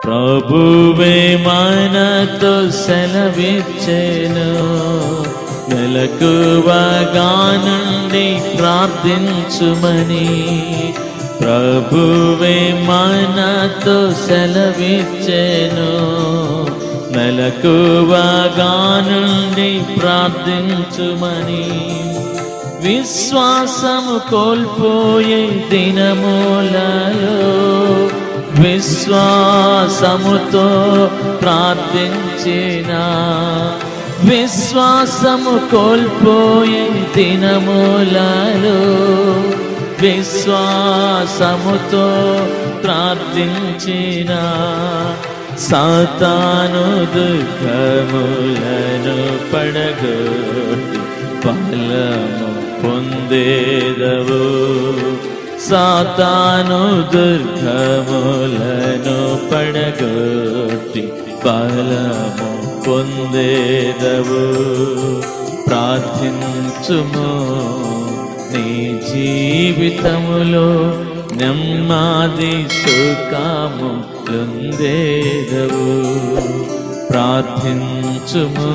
ప్రభువే మనతో సెలవిచ్చెను, మెలకువగా నుండి ప్రార్థించుమని. ప్రభువే మనతో సెలవిచ్చెను, మెలకువగా నుండి ప్రార్థించుమని. విశ్వాసము కోల్పోయే దినములలో విశ్వాసముతో ప్రార్థించిన, విశ్వాసము కోల్పోయే దినములలో విశ్వాసముతో ప్రార్థించిన, సాతాను దుఃఖములను పడగొట్టి ఫలము పొందేదవు. సాతాను దుర్గములను పడగొట్టి ఫలము పొందేదవు. ప్రార్థించుము, నీ జీవితములో నెమ్మది సుఖము పొందేదవు. ప్రార్థించుము,